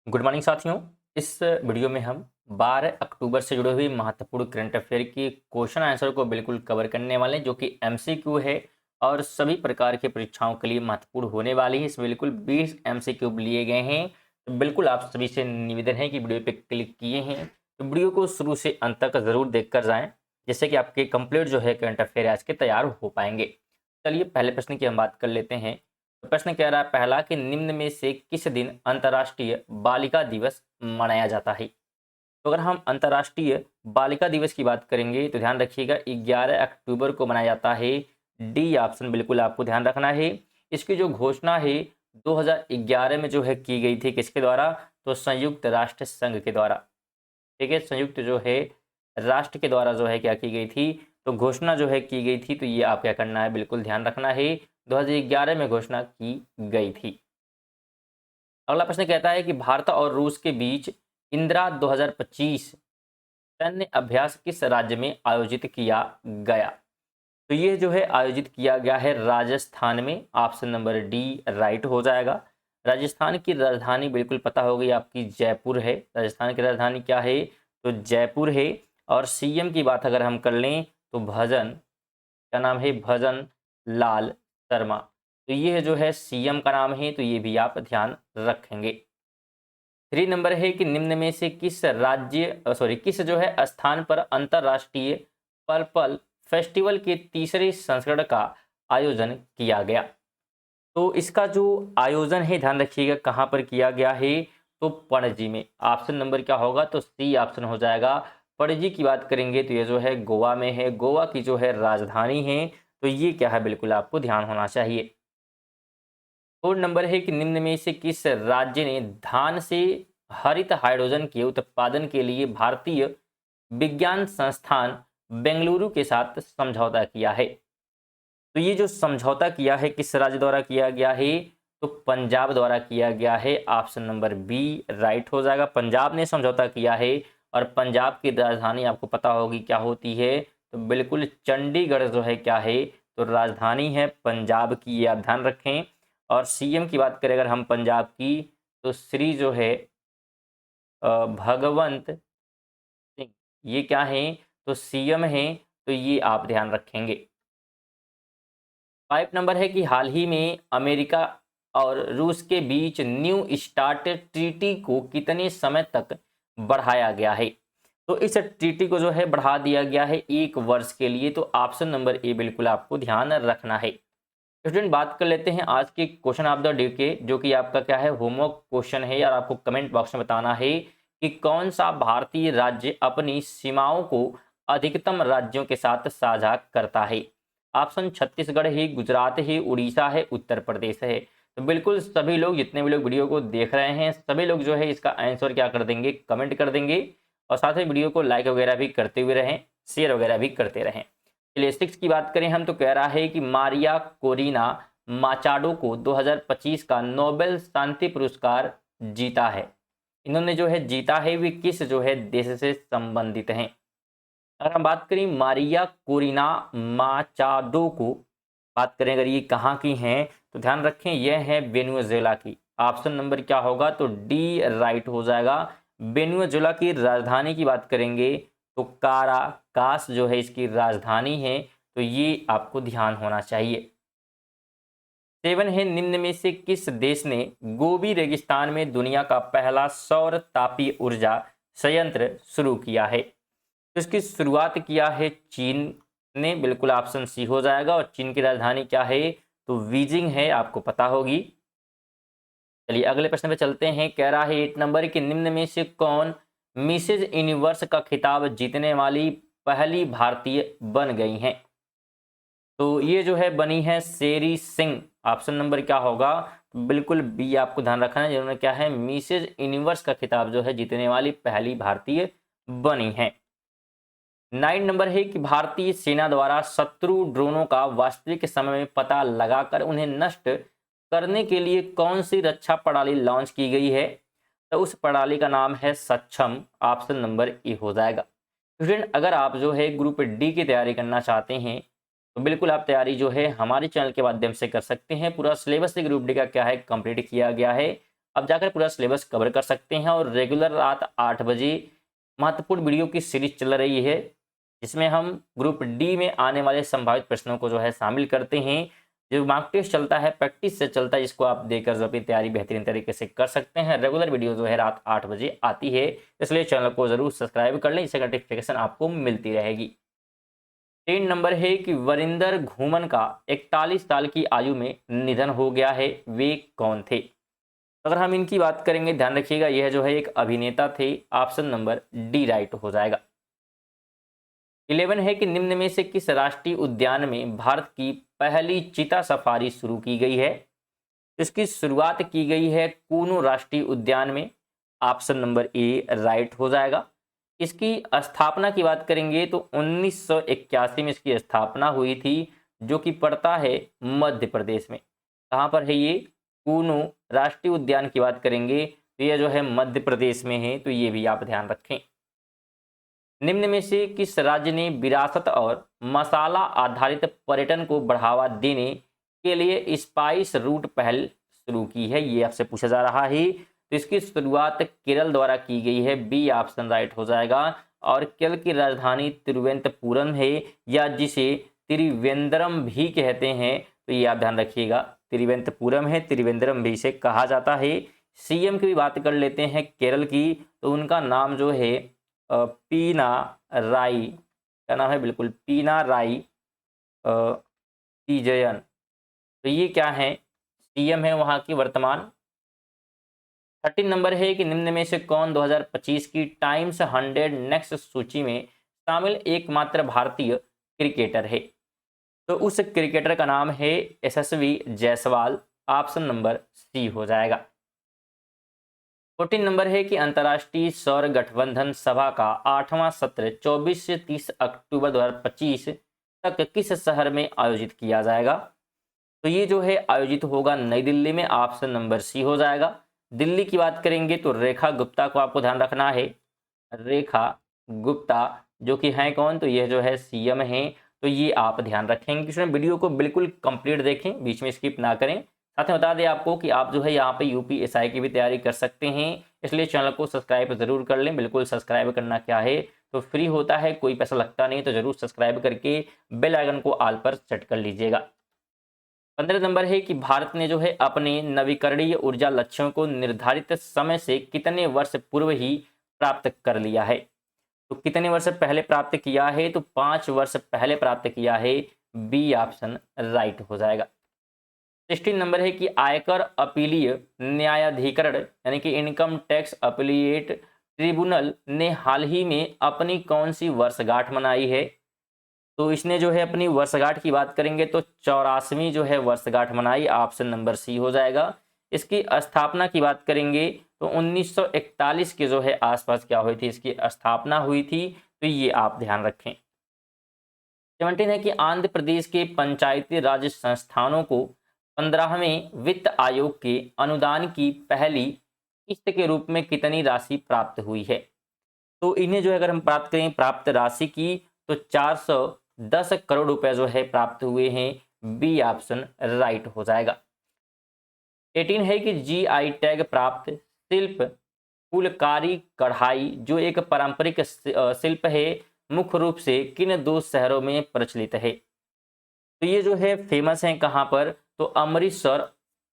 Good morning साथियों। इस video में हम 12 अक्टूबर से जुड़े हुए महत्वपूर्ण करंट अफेयर के क्वेश्चन आंसर को बिल्कुल कवर करने वाले हैं, जो कि एमसीक्यू है और सभी प्रकार की परीक्षाओं के लिए महत्वपूर्ण होने वाली है। इसमें बिल्कुल 20 एमसीक्यू लिए गए हैं। तो बिल्कुल आप सभी से निवेदन है कि वीडियो पे क्लिक किए हैं तो वीडियो को शुरू से अंत तक जरूर देख कर जाएं, जिससे कि आपके कंप्लीट जो है करंट अफेयर आज के तैयार हो पाएंगे। चलिए पहले प्रश्न की हम बात कर लेते हैं। तो प्रश्न कह रहा है पहला कि निम्न में से किस दिन अंतर्राष्ट्रीय बालिका दिवस मनाया जाता है। तो अगर हम अंतर्राष्ट्रीय बालिका दिवस की बात करेंगे तो ध्यान रखिएगा 11 अक्टूबर को मनाया जाता है। डी ऑप्शन बिल्कुल आपको ध्यान रखना है। इसकी जो घोषणा है 2011 में जो है की गई थी, किसके द्वारा? तो संयुक्त राष्ट्र संघ के द्वारा। ठीक है, संयुक्त जो है राष्ट्र के द्वारा जो है क्या की गई थी, तो घोषणा जो है की गई थी। तो ये आप क्या करना है, बिल्कुल ध्यान रखना है। 2011 में घोषणा की गई थी। अगला प्रश्न कहता है कि भारत और रूस के बीच इंदिरा 2025 सैन्य अभ्यास किस राज्य में आयोजित किया गया? तो ये जो है आयोजित किया गया है राजस्थान में। ऑप्शन नंबर डी राइट हो जाएगा। राजस्थान की राजधानी बिल्कुल पता होगी आपकी, जयपुर है। राजस्थान की राजधानी क्या है? तो जयपुर है। और सीएम की बात अगर हम कर लें तो भजन, क्या नाम है? भजन लाल शर्मा। तो ये जो है सीएम का नाम है, तो ये भी आप ध्यान रखेंगे। 3 नंबर है कि निम्न में से किस किस जो है स्थान पर अंतरराष्ट्रीय पर्पल फेस्टिवल के तीसरे संस्करण का आयोजन किया गया? तो इसका जो आयोजन है ध्यान रखिएगा कहाँ पर किया गया है, तो पणजी में। ऑप्शन नंबर क्या होगा? तो सी ऑप्शन हो जाएगा। पणजी की बात करेंगे तो ये जो है गोवा में है, गोवा की जो है राजधानी है। तो ये क्या है, बिल्कुल आपको ध्यान होना चाहिए। 4 नंबर है कि निम्न में से किस राज्य ने धान से हरित हाइड्रोजन के उत्पादन के लिए भारतीय विज्ञान संस्थान बेंगलुरु के साथ समझौता किया है? तो ये जो समझौता किया है किस राज्य द्वारा किया गया है? तो पंजाब द्वारा किया गया है। ऑप्शन नंबर बी राइट हो जाएगा। पंजाब ने समझौता किया है। और पंजाब की राजधानी आपको पता होगी क्या होती है, तो बिल्कुल चंडीगढ़ जो है क्या है, तो राजधानी है पंजाब की, ये आप ध्यान रखें। और सीएम की बात करें अगर हम पंजाब की, तो श्री जो है भगवंत सिंह, ये क्या है, तो सीएम है। तो ये आप ध्यान रखेंगे। 5 नंबर है कि हाल ही में अमेरिका और रूस के बीच न्यू स्टार्ट ट्रीटी को कितने समय तक बढ़ाया गया है? तो इस ट्रीटी को जो है बढ़ा दिया गया है 1 वर्ष के लिए। तो ऑप्शन नंबर ए बिल्कुल आपको ध्यान रखना है। स्टूडेंट बात कर लेते हैं आज के क्वेश्चन ऑफ द डे के, जो कि आपका क्या है, होमवर्क क्वेश्चन है। और आपको कमेंट बॉक्स में बताना है कि कौन सा भारतीय राज्य अपनी सीमाओं को अधिकतम राज्यों के साथ साझा करता है। ऑप्शन छत्तीसगढ़ है, गुजरात है, उड़ीसा है, उत्तर प्रदेश है। तो बिल्कुल सभी लोग, जितने भी लोग वीडियो को देख रहे हैं, सभी लोग जो है इसका आंसर क्या कर देंगे, कमेंट कर देंगे। और साथ में वीडियो को लाइक वगैरह भी करते हुए रहें, शेयर वगैरह भी करते रहें। चलिए 6 की बात करें हम, तो कह रहा है कि मारिया कोरिना माचाडो को 2025 का नोबेल शांति पुरस्कार जीता है। इन्होंने जो है जीता है, वे किस जो है देश से संबंधित हैं? अगर हम बात करें मारिया कोरिना माचाडो को, बात करें अगर ये कहाँ की हैं, तो ध्यान रखें यह है वेनेजुएला की। ऑप्शन नंबर क्या होगा? तो डी राइट हो जाएगा। वेनेजुएला की राजधानी की बात करेंगे तो काराकास जो है इसकी राजधानी है। तो ये आपको ध्यान होना चाहिए। 7 है, निम्न में से किस देश ने गोबी रेगिस्तान में दुनिया का पहला सौर तापीय ऊर्जा संयंत्र शुरू किया है? तो इसकी शुरुआत किया है चीन ने, बिल्कुल ऑप्शन सी हो जाएगा। और चीन की राजधानी क्या है? तो बीजिंग है, आपको पता होगी। चलिए अगले प्रश्न पे चलते हैं। कह रहा है 8 नंबर के निम्न में से कौन मिसेज यूनिवर्स का खिताब जीतने वाली पहली भारतीय बन गई हैं? तो ये जो है बनी है शेरी सिंह। ऑप्शन नंबर क्या होगा? बिल्कुल बी आपको ध्यान रखना है, जिन्होंने क्या है मिसेज यूनिवर्स का खिताब जो है जीतने वाली पहली भारतीय बनी है। 9 नंबर है कि भारतीय सेना द्वारा शत्रु ड्रोनों का वास्तविक समय में पता लगाकर उन्हें नष्ट करने के लिए कौन सी रक्षा प्रणाली लॉन्च की गई है? तो उस प्रणाली का नाम है सक्षम। ऑप्शन नंबर ए हो जाएगा। स्टूडेंट अगर आप जो है ग्रुप डी की तैयारी करना चाहते हैं, तो बिल्कुल आप तैयारी जो है हमारे चैनल के माध्यम से कर सकते हैं। पूरा सिलेबस ग्रुप डी का क्या है कंप्लीट किया गया है। अब जाकर पूरा सिलेबस कवर कर सकते हैं। और रेगुलर रात 8 बजे महत्वपूर्ण वीडियो की सीरीज चल रही है, जिसमें हम ग्रुप डी में आने वाले संभावित प्रश्नों को जो है शामिल करते हैं। जो मॉक टेस्ट चलता है, प्रैक्टिस से चलता है, जिसको आप देकर जो अपनी तैयारी बेहतरीन तरीके से कर सकते हैं। रेगुलर वीडियो जो है रात 8 बजे आती है, इसलिए चैनल को जरूर सब्सक्राइब कर लें, इससे नोटिफिकेशन आपको मिलती रहेगी। 3 नंबर है कि वरिंदर घूमन का 41 साल की आयु में निधन हो गया है, वे कौन थे? अगर हम इनकी बात करेंगे, ध्यान रखिएगा, यह जो है एक अभिनेता थे। ऑप्शन नंबर डी राइट हो जाएगा। 11 है कि निम्न में से किस राष्ट्रीय उद्यान में भारत की पहली चीता सफारी शुरू की गई है? इसकी शुरुआत की गई है कूनू राष्ट्रीय उद्यान में। ऑप्शन नंबर ए राइट हो जाएगा। इसकी स्थापना की बात करेंगे तो 1981 में इसकी स्थापना हुई थी, जो कि पड़ता है मध्य प्रदेश में। कहाँ पर है ये? कूनू राष्ट्रीय उद्यान की बात करेंगे तो यह जो है मध्य प्रदेश में है, तो ये भी आप ध्यान रखें। निम्न में से किस राज्य ने विरासत और मसाला आधारित पर्यटन को बढ़ावा देने के लिए स्पाइस रूट पहल शुरू की है? ये आपसे पूछा जा रहा है। तो इसकी शुरुआत केरल द्वारा की गई है, बी ऑप्शन राइट हो जाएगा। और केरल की राजधानी तिरुवनंतपुरम है, या जिसे त्रिवेंद्रम भी कहते हैं, तो ये आप ध्यान रखिएगा, तिरुवनंतपुरम है, त्रिवेंद्रम भी इसे कहा जाता है। सीएम की भी बात कर लेते हैं केरल की, तो उनका नाम जो है पीना राई, क्या नाम है? बिल्कुल पीना राई तीजयन। तो ये क्या है? सीएम है वहां की वर्तमान। 13 नंबर है कि निम्न में से कौन 2025 की टाइम्स 100 नेक्स्ट सूची में शामिल एकमात्र भारतीय क्रिकेटर है? तो उस क्रिकेटर का नाम है यशस्वी जायसवाल। ऑप्शन नंबर सी हो जाएगा। 14 नंबर है कि अंतर्राष्ट्रीय सौर गठबंधन सभा का 8वां सत्र 24 से 30 अक्टूबर 2025 तक किस शहर में आयोजित किया जाएगा? तो ये जो है आयोजित होगा नई दिल्ली में। ऑप्शन नंबर सी हो जाएगा। दिल्ली की बात करेंगे तो रेखा गुप्ता को आपको ध्यान रखना है। रेखा गुप्ता जो कि हैं कौन? तो यह जो है सीएम हैं। तो ये आप ध्यान रखेंगे कि इसमें वीडियो को बिल्कुल कंप्लीट देखें, बीच में स्किप ना करें। साथ में बता दें आपको कि आप जो है यहाँ पे यूपीएसआई की भी तैयारी कर सकते हैं, इसलिए चैनल को सब्सक्राइब जरूर कर लें। बिल्कुल सब्सक्राइब करना क्या है, तो फ्री होता है, कोई पैसा लगता नहीं, तो जरूर सब्सक्राइब करके बेल आइकन को ऑल पर सेट कर लीजिएगा। 15 नंबर है कि भारत ने जो है अपने नवीकरणीय ऊर्जा लक्ष्यों को निर्धारित समय से कितने वर्ष पूर्व ही प्राप्त कर लिया है? तो कितने वर्ष पहले प्राप्त किया है? तो 5 वर्ष पहले प्राप्त किया है, बी ऑप्शन राइट हो जाएगा। 16 नंबर है कि आयकर अपीलीय न्यायाधिकरण यानी कि इनकम टैक्स अपीलिएट ट्रिब्यूनल ने हाल ही में अपनी कौन सी वर्षगांठ मनाई है? तो इसने जो है अपनी वर्षगांठ की बात करेंगे तो 84वीं जो है वर्षगांठ मनाई। ऑप्शन नंबर सी हो जाएगा। इसकी स्थापना की बात करेंगे तो 1941 के जो है आसपास क्या हुई थी, इसकी स्थापना हुई थी, तो ये आप ध्यान रखें। 17 है कि आंध्र प्रदेश के पंचायती राज संस्थानों को 15वें वित्त आयोग के अनुदान की पहली किस्त के रूप में कितनी राशि प्राप्त हुई है? तो इन्हें जो है अगर हम प्राप्त करें प्राप्त राशि की, तो 410 करोड़ रुपए जो है प्राप्त हुए हैं, बी ऑप्शन राइट हो जाएगा। 18 है कि जीआई टैग प्राप्त शिल्प फुलकारी कढ़ाई जो एक पारंपरिक शिल्प है, मुख्य रूप से किन 2 शहरों में प्रचलित है? तो ये जो है फेमस है कहाँ पर? तो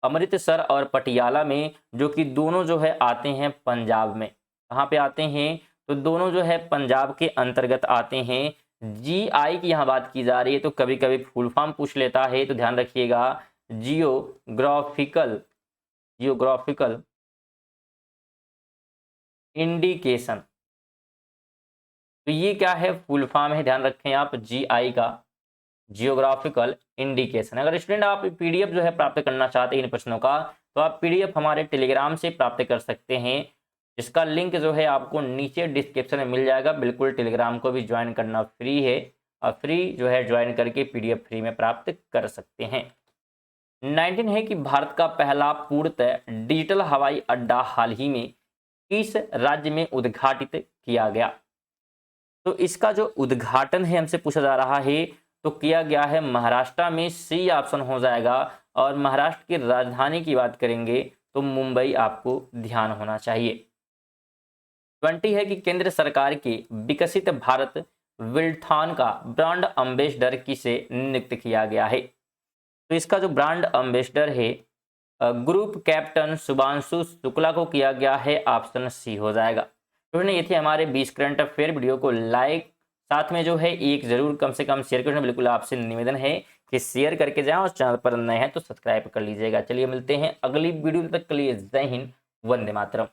अमृतसर और पटियाला में, जो कि दोनों जो है आते हैं पंजाब में। कहाँ पे आते हैं? तो दोनों जो है पंजाब के अंतर्गत आते हैं। जीआई की यहाँ बात की जा रही है, तो कभी कभी फुल फॉर्म पूछ लेता है, तो ध्यान रखिएगा, जियोग्राफिकल इंडिकेशन। तो ये क्या है? फुल फॉर्म है, ध्यान रखें आप, जीआई का, जियोग्राफिकल इंडिकेशन। अगर स्टूडेंट आप पीडीएफ जो है प्राप्त करना चाहते हैं इन प्रश्नों का, तो आप पीडीएफ हमारे टेलीग्राम से प्राप्त कर सकते हैं, जिसका लिंक जो है आपको नीचे डिस्क्रिप्शन में मिल जाएगा। बिल्कुल टेलीग्राम को भी ज्वाइन करना फ्री है, और फ्री जो है ज्वाइन करके पीडीएफ फ्री में प्राप्त कर सकते हैं। 19 है कि भारत का पहला पूर्णतः डिजिटल हवाई अड्डा हाल ही में किस राज्य में उद्घाटित किया गया? तो इसका जो उद्घाटन है हमसे पूछा जा रहा है, तो किया गया है महाराष्ट्र में, सी ऑप्शन हो जाएगा। और महाराष्ट्र की राजधानी की बात करेंगे तो मुंबई आपको ध्यान होना चाहिए। 20 है कि केंद्र सरकार के विकसित भारत विल्थॉन का ब्रांड एम्बेसडर किसे नियुक्त किया गया है। तो इसका जो ब्रांड एम्बेसडर है ग्रुप कैप्टन शुभांशु शुक्ला को किया गया है। ऑप्शन सी हो जाएगा। तो ये थे हमारे 20 करंट अफेयर। वीडियो को लाइक साथ में जो है एक जरूर कम से कम शेयर करना बिल्कुल आपसे निवेदन है कि शेयर करके जाएं और चैनल पर नए हैं तो सब्सक्राइब कर लीजिएगा। चलिए मिलते हैं अगली वीडियो, तक के लिए जय हिंद, वंदे मातरम।